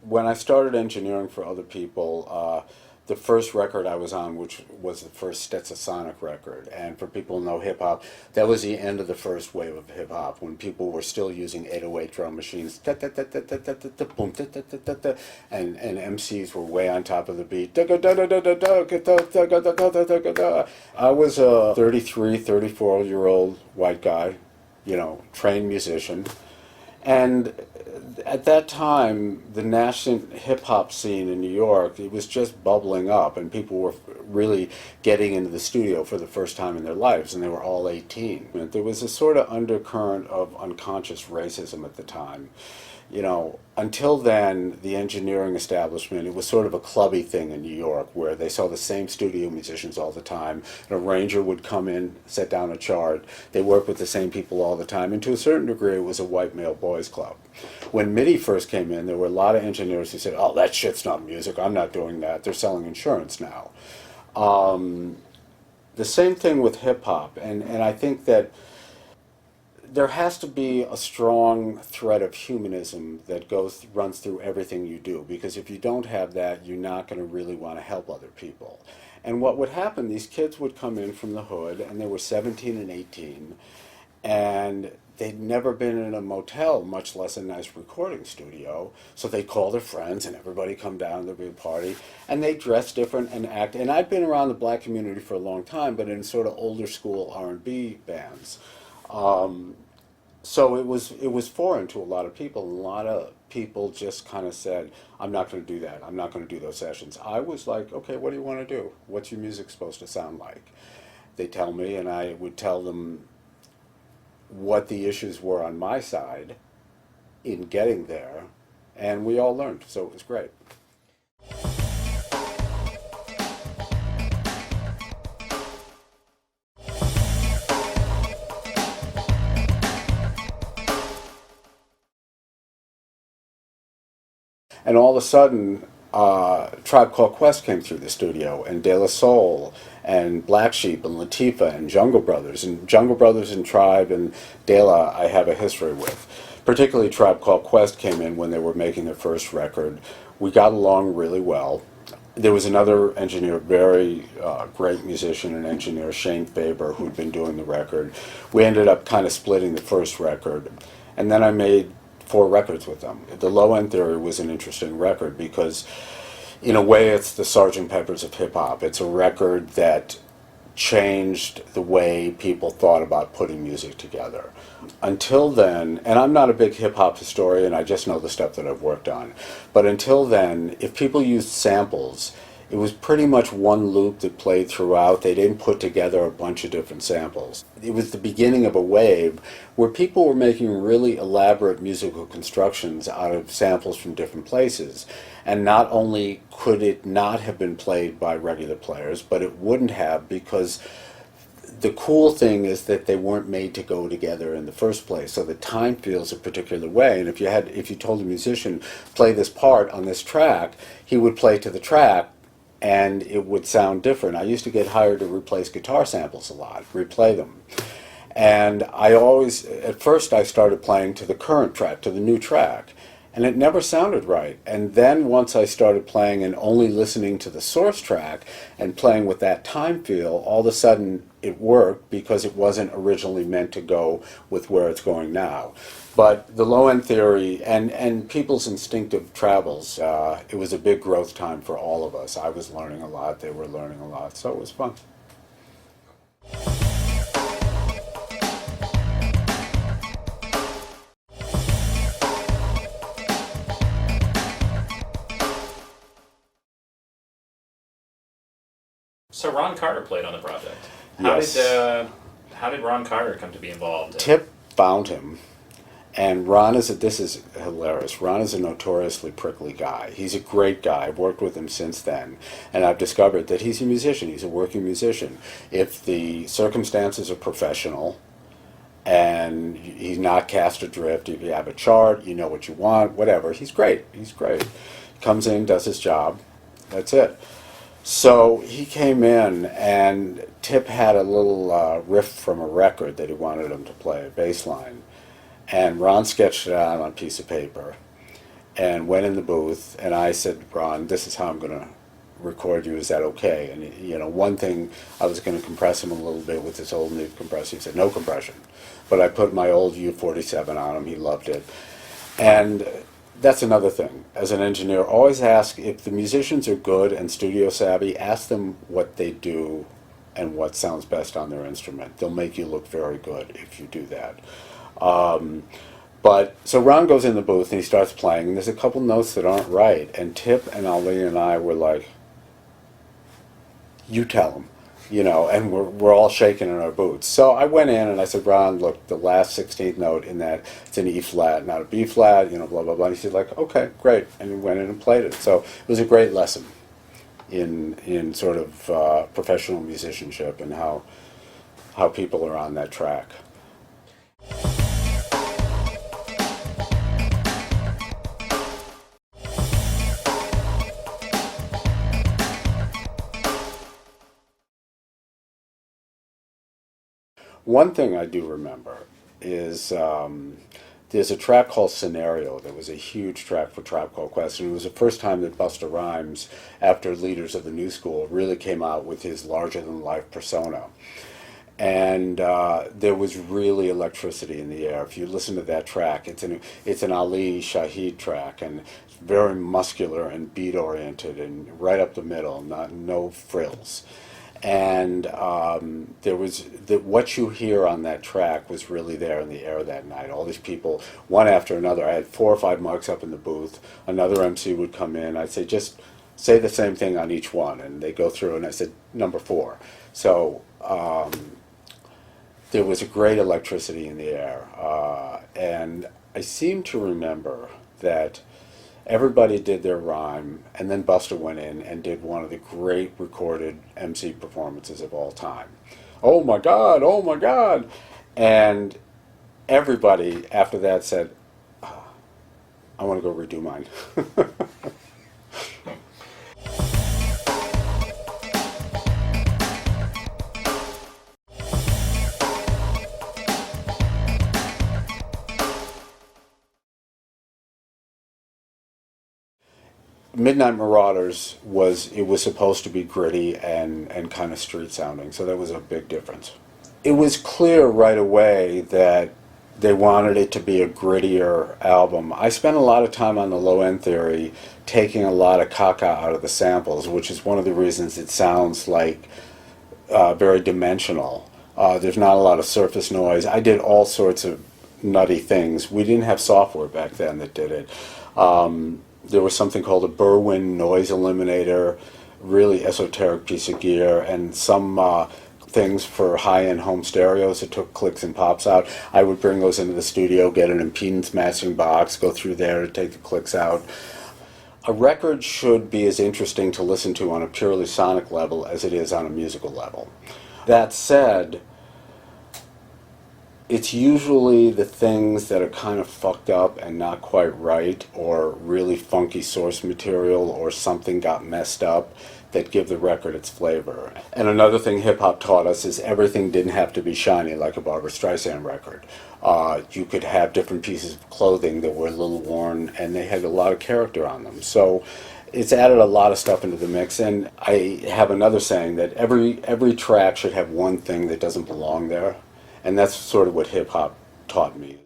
when I started engineering for other people, the first record I was on, which was the first Stetsasonic record, and for people who know hip hop, that was the end of the first wave of hip hop when people were still using 808 drum machines, and MCs were way on top of the beat. I was a 33, 34-year-old white guy, trained musician. And at that time, the national hip hop scene in New York, it was just bubbling up, and people were really getting into the studio for the first time in their lives, and they were all 18. There was a sort of undercurrent of unconscious racism at the time. Until then, the engineering establishment, it was sort of a clubby thing in New York where they saw the same studio musicians all the time. An arranger would come in, set down a chart. They worked with the same people all the time. And to a certain degree, it was a white male boys club. When MIDI first came in, there were a lot of engineers who said, oh, that shit's not music. I'm not doing that. They're selling insurance now. The same thing with hip hop. And I think that there has to be a strong thread of humanism that runs through everything you do, because if you don't have that, you're not going to really want to help other people. And what would happen, these kids would come in from the hood, and they were 17 and 18, and they'd never been in a motel, much less a nice recording studio, so they'd call their friends, and everybody come down, there'd be a party, and they dress different and act. And I'd been around the black community for a long time, but in sort of older school R&B bands. So it was foreign to a lot of people. A lot of people just kind of said, I'm not going to do that. I'm not going to do those sessions. I was like, okay, what do you want to do? What's your music supposed to sound like? They tell me, and I would tell them what the issues were on my side in getting there, and we all learned, so it was great. And all of a sudden, Tribe Called Quest came through the studio, and De La Soul, and Black Sheep, and Latifah, and Jungle Brothers. And Jungle Brothers and Tribe and De La I have a history with. Particularly Tribe Called Quest came in when they were making their first record. We got along really well. There was another engineer, very great musician and engineer, Shane Faber, who'd been doing the record. We ended up kind of splitting the first record. And then I made 4 records with them. The Low End Theory was an interesting record because, in a way, it's the Sgt. Pepper's of hip hop. It's a record that changed the way people thought about putting music together. Until then, and I'm not a big hip hop historian, I just know the stuff that I've worked on, but until then, if people used samples, it was pretty much one loop that played throughout. They didn't put together a bunch of different samples. It was the beginning of a wave where people were making really elaborate musical constructions out of samples from different places. And not only could it not have been played by regular players, but it wouldn't have, because the cool thing is that they weren't made to go together in the first place. So the time feels a particular way. And if you told a musician, play this part on this track, he would play to the track, and it would sound different. I used to get hired to replace guitar samples a lot, replay them. And at first I started playing to the current track, to the new track, and it never sounded right. And then once I started playing and only listening to the source track and playing with that time feel, all of a sudden it worked because it wasn't originally meant to go with where it's going now. But the Low End Theory and people's instinctive travels, it was a big growth time for all of us. I was learning a lot, they were learning a lot, so it was fun. So Ron Carter played on the project. Yes. How did Ron Carter come to be involved? Tip found him. And this is hilarious. Ron is a notoriously prickly guy. He's a great guy. I've worked with him since then. And I've discovered that he's a musician. He's a working musician. If the circumstances are professional and he's not cast adrift, if you have a chart, you know what you want, whatever, he's great. He's great. Comes in, does his job. That's it. So he came in, and Tip had a little riff from a record that he wanted him to play, a bass line. And Ron sketched it out on a piece of paper. and went in the booth, and I said, Ron, this is how I'm going to record you, is that okay? And you know, one thing, I was going to compress him a little bit with this old new compressor. He said, no compression. But I put my old U47 on him, he loved it. And that's another thing. As an engineer, always ask, if the musicians are good and studio savvy, ask them what they do and what sounds best on their instrument. They'll make you look very good if you do that. But so Ron goes in the booth and he starts playing, and there's a couple notes that aren't right. And Tip and Ali and I were like, you tell him, you know, and we're all shaking in our boots. So I went in and I said, Ron, look, the last 16th note in that, it's an E flat, not a B flat, you know, blah, blah, blah. And he said, like, okay, great. And he went in and played it. So it was a great lesson in sort of professional musicianship and how people are on that track. One thing I do remember is there's a track called Scenario that was a huge track for Tribe Called Quest, and it was the first time that Busta Rhymes, after Leaders of the New School, really came out with his larger-than-life persona. And there was really electricity in the air. If you listen to that track, it's an Ali Shaheed track, and it's very muscular and beat-oriented and right up the middle, no frills. And there was what you hear on that track was really there in the air that night. All these people, one after another. I had 4 or 5 mics up in the booth. Another MC would come in. I'd say, just say the same thing on each one, and they go through. And I said, number 4. So there was a great electricity in the air, and I seem to remember that everybody did their rhyme, and then Busta went in and did one of the great recorded MC performances of all time. Oh my God, oh my God. And everybody after that said, oh, I want to go redo mine. Midnight Marauders was supposed to be gritty and kind of street sounding, so that was a big difference. It was clear right away that they wanted it to be a grittier album. I spent a lot of time on the Low End Theory taking a lot of caca out of the samples, which is one of the reasons it sounds like very dimensional. There's not a lot of surface noise. I did all sorts of nutty things. We didn't have software back then that did it. There was something called a Berwyn noise eliminator, really esoteric piece of gear, and some things for high-end home stereos that took clicks and pops out. I would bring those into the studio, get an impedance matching box, go through there to take the clicks out. A record should be as interesting to listen to on a purely sonic level as it is on a musical level. That said, it's usually the things that are kind of fucked up and not quite right, or really funky source material, or something got messed up, that give the record its flavor. And another thing hip-hop taught us is everything didn't have to be shiny like a Barbra Streisand record. You could have different pieces of clothing that were a little worn, and they had a lot of character on them. So it's added a lot of stuff into the mix, and I have another saying that every track should have one thing that doesn't belong there. And that's sort of what hip-hop taught me.